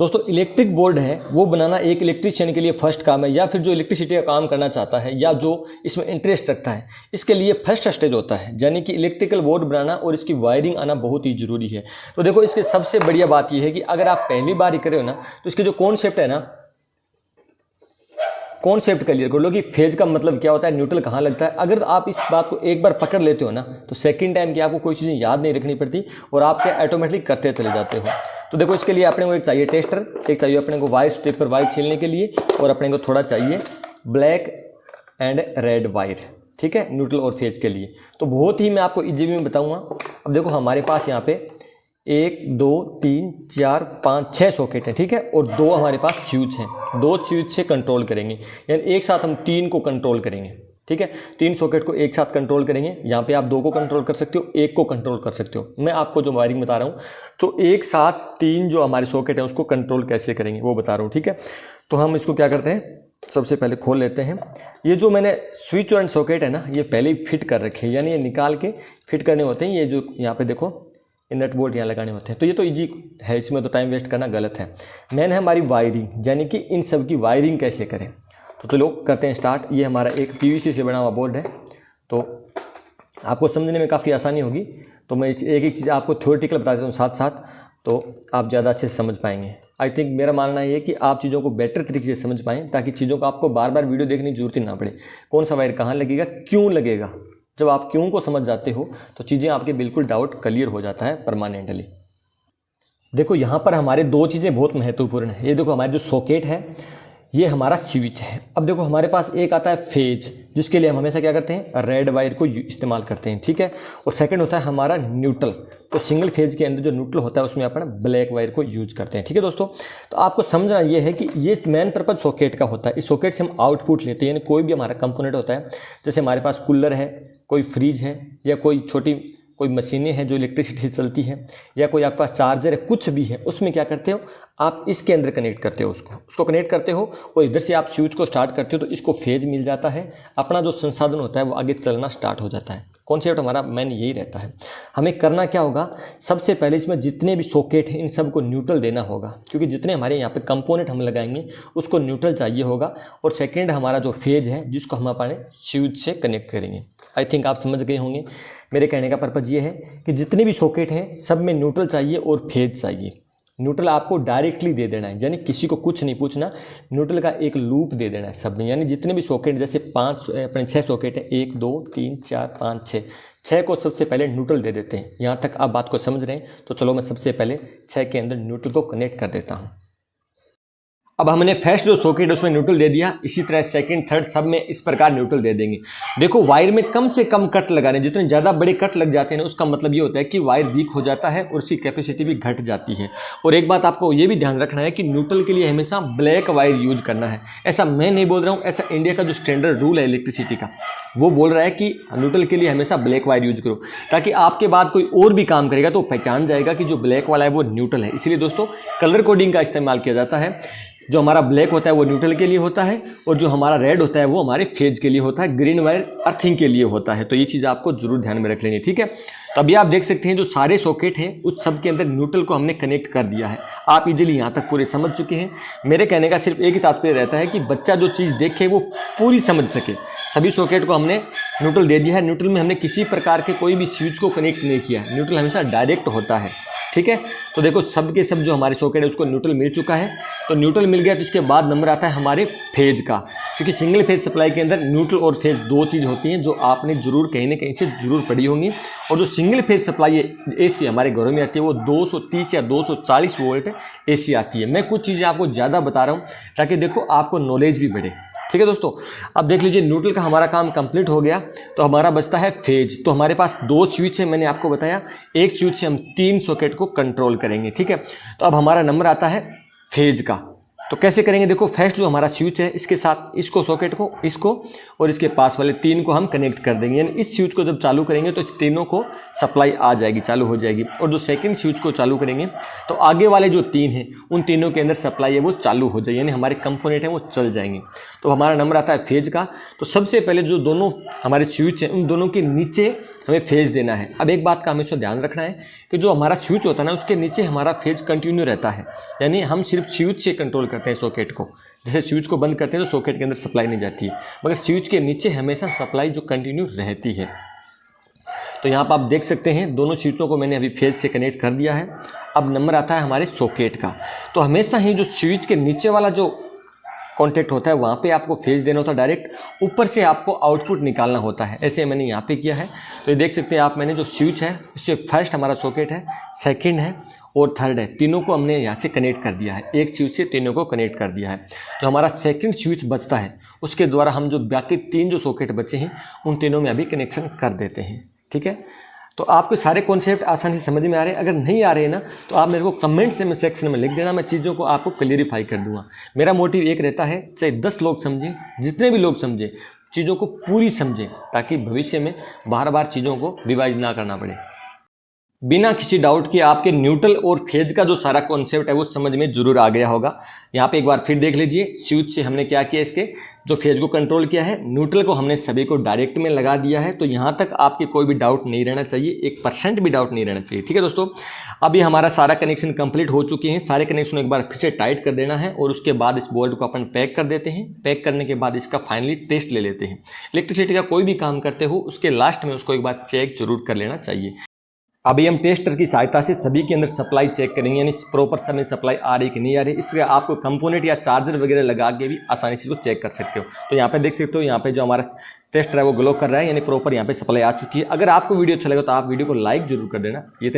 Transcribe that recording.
दोस्तों electric board है वो बनाना एक इलेक्ट्रीशियन के लिए फर्स्ट काम है, या फिर जो इलेक्ट्रिसिटी का काम करना चाहता है या जो इसमें इंटरेस्ट रखता है, इसके लिए फर्स्ट स्टेज होता है, यानी कि इलेक्ट्रिकल बोर्ड बनाना और इसकी वायरिंग आना बहुत ही ज़रूरी है। तो देखो इसके सबसे बढ़िया बात यह है कि अगर आप पहली बार ही कर रहे हो ना, तो इसके जो कॉन्सेप्ट है ना, कॉन्सेप्ट क्लियर कर लो कि फेज का मतलब क्या होता है, न्यूट्रल कहाँ लगता है। अगर आप इस बात को एक बार पकड़ लेते हो ना, तो सेकंड टाइम की आपको कोई चीज़ें याद नहीं रखनी पड़ती और आप क्या ऑटोमेटिक करते चले जाते हो। तो देखो इसके लिए अपने को एक चाहिए टेस्टर, एक चाहिए अपने को वायर स्ट्रिप पर वायर छीलने के लिए, और अपने को थोड़ा चाहिए ब्लैक एंड रेड वायर, ठीक है, न्यूट्रल और फेज के लिए। तो बहुत ही मैं आपको इजी में बताऊँगा। अब देखो हमारे पास यहाँ पे 1 2 3 4 5 6 सॉकेट है, ठीक है, और 2 हमारे पास स्विच हैं। 2 स्विच से कंट्रोल करेंगे, यानी एक साथ हम 3 को कंट्रोल करेंगे, ठीक है। 3 सॉकेट को एक साथ कंट्रोल करेंगे। यहाँ पे आप 2 को कंट्रोल कर सकते हो, 1 को कंट्रोल कर सकते हो। मैं आपको जो वायरिंग बता रहा हूँ, तो एक साथ 3 जो हमारे सॉकेट है उसको कंट्रोल कैसे करेंगे वो बता रहा हूँ, ठीक है। तो हम इसको क्या करते हैं, सबसे पहले खोल लेते हैं। ये जो मैंने स्विच एंड सॉकेट है ना, ये पहले ही फिट कर रखे हैं, यानी ये निकाल के फिट करने होते हैं। ये जो यहाँ पे देखो नट बोल्ट यहाँ लगाने होते हैं, तो ये तो इजी है, इसमें तो टाइम वेस्ट करना गलत है। मेन है हमारी वायरिंग, यानी कि इन सब की वायरिंग कैसे करें। तो चलो करते हैं स्टार्ट। ये हमारा एक पीवीसी से बना हुआ बोर्ड है, तो आपको समझने में काफ़ी आसानी होगी। तो मैं एक एक चीज़ आपको थ्योरेटिकल बता देता हूँ साथ साथ, तो आप ज़्यादा अच्छे से समझ पाएंगे। आई थिंक मेरा मानना ये है कि आप चीज़ों को बेटर तरीके से समझ पाएँ, ताकि चीज़ों को आपको बार बार वीडियो देखने की जरूरत ही ना पड़े। कौन सा वायर कहाँ लगेगा, क्यों लगेगा। जब आप क्यों को समझ जाते हो तो चीज़ें आपके बिल्कुल डाउट क्लियर हो जाता है परमानेंटली। देखो यहाँ पर हमारे 2 चीज़ें बहुत महत्वपूर्ण है। ये देखो हमारे जो सॉकेट है, ये हमारा स्विच है। अब देखो हमारे पास एक आता है फेज, जिसके लिए हम हमेशा क्या करते हैं, रेड वायर को इस्तेमाल करते हैं, ठीक है। और सेकंड होता है हमारा न्यूट्रल। तो सिंगल फेज के अंदर जो न्यूट्रल होता है उसमें अपन ब्लैक वायर को यूज करते हैं, ठीक है दोस्तों। तो आपको समझना ये है कि ये मेन पर्पज सॉकेट का होता है। इस सॉकेट से हम आउटपुट लेते हैं, यानी कोई भी हमारा कंपोनेंट होता है, जैसे हमारे पास कूलर है, कोई फ्रिज है, या कोई मशीनें हैं जो इलेक्ट्रिसिटी से चलती है, या कोई आपके पास चार्जर है, कुछ भी है, उसमें क्या करते हो आप इसके अंदर कनेक्ट करते हो, उसको कनेक्ट करते हो, और इधर से आप स्विच को स्टार्ट करते हो, तो इसको फेज मिल जाता है। अपना जो संसाधन होता है वो आगे चलना स्टार्ट हो जाता है। कॉन्सेप्ट हमारा मेन यही रहता है। हमें करना क्या होगा, सबसे पहले इसमें जितने भी सॉकेट हैं इन सब को न्यूट्रल देना होगा, क्योंकि जितने हमारे यहाँ पे कंपोनेंट हम लगाएंगे उसको न्यूट्रल चाहिए होगा। और सेकेंड हमारा जो फेज है, जिसको हम अपने स्विच से कनेक्ट करेंगे। आई थिंक आप समझ गए होंगे। मेरे कहने का पर्पज़ ये है कि जितने भी सॉकेट हैं सब में न्यूट्रल चाहिए और फेज चाहिए। न्यूट्रल आपको डायरेक्टली दे देना है, यानी किसी को कुछ नहीं पूछना, न्यूट्रल का एक लूप दे देना है सब में। यानी जितने भी सॉकेट, जैसे 6 सॉकेट है, 1 2 3 4 5 6 को सबसे पहले न्यूट्रल दे देते हैं। यहाँ तक आप बात को समझ रहे हैं। तो चलो मैं सबसे पहले 6 के अंदर न्यूट्रल को कनेक्ट कर देता हूँ। अब हमने फर्स्ट जो सॉकेट उसमें न्यूट्रल दे दिया, इसी तरह सेकंड थर्ड सब में इस प्रकार न्यूट्रल दे देंगे। देखो वायर में कम से कम कट लगाने, जितने ज़्यादा बड़े कट लग जाते हैं ना, उसका मतलब ये होता है कि वायर वीक हो जाता है और उसकी कैपेसिटी भी घट जाती है। और एक बात आपको ये भी ध्यान रखना है कि न्यूट्रल के लिए हमेशा ब्लैक वायर यूज करना है। ऐसा मैं नहीं बोल रहा हूँ, ऐसा इंडिया का जो स्टैंडर्ड रूल है इलेक्ट्रिसिटी का, वो बोल रहा है कि न्यूट्रल के लिए हमेशा ब्लैक वायर यूज करो, ताकि आपके बाद कोई और भी काम करेगा तो पहचान जाएगा कि जो ब्लैक वाला है वो न्यूट्रल है। इसलिए दोस्तों कलर कोडिंग का इस्तेमाल किया जाता है। जो हमारा ब्लैक होता है वो न्यूट्रल के लिए होता है, और जो हमारा रेड होता है वो हमारे फेज के लिए होता है, ग्रीन वायर अर्थिंग के लिए होता है। तो ये चीज़ आपको जरूर ध्यान में रख लेनी, ठीक है। तो अभी आप देख सकते हैं जो सारे सॉकेट हैं उस सब के अंदर न्यूट्रल को हमने कनेक्ट कर दिया है। आप इजीली यहाँ तक पूरे समझ चुके हैं। मेरे कहने का सिर्फ एक ही तात्पर्य रहता है कि बच्चा जो चीज़ देखे वो पूरी समझ सके। सभी सॉकेट को हमने न्यूट्रल दे दिया है। न्यूट्रल में हमने किसी प्रकार के कोई भी स्विच को कनेक्ट नहीं किया। न्यूट्रल हमेशा डायरेक्ट होता है, ठीक है। तो देखो सब के सब जो हमारे सॉकेट है उसको न्यूट्रल मिल चुका है। तो न्यूट्रल मिल गया तो इसके बाद नंबर आता है हमारे फेज का, क्योंकि सिंगल फेज सप्लाई के अंदर न्यूट्रल और फेज 2 चीज़ होती हैं जो आपने जरूर कहीं ना कहीं से जरूर पढ़ी होंगी। और जो सिंगल फेज सप्लाई एसी हमारे घरों में आती है वो 230 या 240 वोल्ट एसी आती है। मैं कुछ चीज़ें आपको ज़्यादा बता रहा हूँ ताकि देखो आपको नॉलेज भी बढ़े, ठीक है दोस्तों। अब देख लीजिए न्यूट्रल का हमारा काम कंप्लीट हो गया, तो हमारा बचता है फेज। तो हमारे पास 2 स्विच है, मैंने आपको बताया। एक स्विच से हम 3 सॉकेट को कंट्रोल करेंगे, ठीक है। तो अब हमारा नंबर आता है फेज का। तो कैसे करेंगे, देखो फर्स्ट जो हमारा स्विच है इसके साथ इसको सॉकेट को, इसको और इसके पास वाले 3 को हम कनेक्ट कर देंगे। यानी इस स्विच को जब चालू करेंगे तो इस तीनों को सप्लाई आ जाएगी, चालू हो जाएगी। और जो सेकंड स्विच को चालू करेंगे तो आगे वाले जो 3 हैं उन तीनों के अंदर सप्लाई है वो चालू हो जाएगी, यानी हमारे कंपोनेंट हैं वो चल जाएंगे। तो हमारा नंबर आता है फेज का। तो सबसे पहले जो दोनों हमारे स्विच हैं उन दोनों के नीचे हमें फेज देना है। अब एक बात का हमेशा ध्यान रखना है कि जो हमारा स्विच होता है ना उसके नीचे हमारा फेज कंटिन्यू रहता है, यानी हम सिर्फ स्विच से कंट्रोल करते हैं सॉकेट को। जैसे स्विच को बंद करते हैं तो सॉकेट के अंदर सप्लाई नहीं जाती है, मगर स्विच के नीचे हमेशा सप्लाई जो कंटिन्यू रहती है। तो यहाँ पर आप देख सकते हैं दोनों स्विचों को मैंने अभी फेज से कनेक्ट कर दिया है। अब नंबर आता है हमारे सॉकेट का। तो हमेशा ही जो स्विच के नीचे वाला जो कॉन्टेक्ट होता है वहाँ पे आपको फेज देना होता है डायरेक्ट, ऊपर से आपको आउटपुट निकालना होता है। ऐसे मैंने यहाँ पे किया है। तो ये देख सकते हैं आप, मैंने जो स्विच है उससे फर्स्ट हमारा सॉकेट है, सेकंड है और थर्ड है, तीनों को हमने यहाँ से कनेक्ट कर दिया है। एक स्विच से तीनों को कनेक्ट कर दिया है। जो हमारा सेकंड स्विच बचता है उसके द्वारा हम जो बाकी 3 जो सॉकेट बचे हैं उन तीनों में अभी कनेक्शन कर देते हैं। ठीक है, तो आपको सारे कॉन्सेप्ट आसानी से समझ में आ रहे हैं। अगर नहीं आ रहे हैं ना तो आप मेरे को कमेंट से में सेक्शन में लिख देना, मैं चीज़ों को आपको क्लियरिफाई कर दूंगा। मेरा मोटिव एक रहता है, चाहे 10 लोग समझें, जितने भी लोग समझें, चीज़ों को पूरी समझें, ताकि भविष्य में बार बार चीज़ों को रिवाइज ना करना पड़े। बिना किसी डाउट के आपके न्यूट्रल और फेज का जो सारा कॉन्सेप्ट है वो समझ में जरूर आ गया होगा। यहाँ पे एक बार फिर देख लीजिए, स्विच से हमने क्या किया, इसके जो फेज को कंट्रोल किया है, न्यूट्रल को हमने सभी को डायरेक्ट में लगा दिया है। तो यहाँ तक आपके कोई भी डाउट नहीं रहना चाहिए, 1% भी डाउट नहीं रहना चाहिए। ठीक है दोस्तों, अभी हमारा सारा कनेक्शन कंप्लीट हो चुके हैं। सारे कनेक्शन एक बार फिर से टाइट कर देना है और उसके बाद इस बोर्ड को अपन पैक कर देते हैं। पैक करने के बाद इसका फाइनली टेस्ट ले लेते हैं। इलेक्ट्रिसिटी का कोई भी काम करते हो उसके लास्ट में उसको एक बार चेक जरूर कर लेना चाहिए। अभी हम टेस्टर की सहायता से सभी के अंदर सप्लाई चेक करेंगे, यानी प्रॉपर समय सप्लाई आ रही कि नहीं आ रही। इससे आपको कंपोनेंट या चार्जर वगैरह लगा के भी आसानी से इसको चेक कर सकते हो। तो यहाँ पे देख सकते हो, यहाँ पे जो हमारा टेस्टर है वो ग्लो कर रहा है, यानी प्रॉपर यहाँ पे सप्लाई आ चुकी है। अगर आपको वीडियो अच्छा लगा तो आप वीडियो को लाइक जरूर कर देना। ये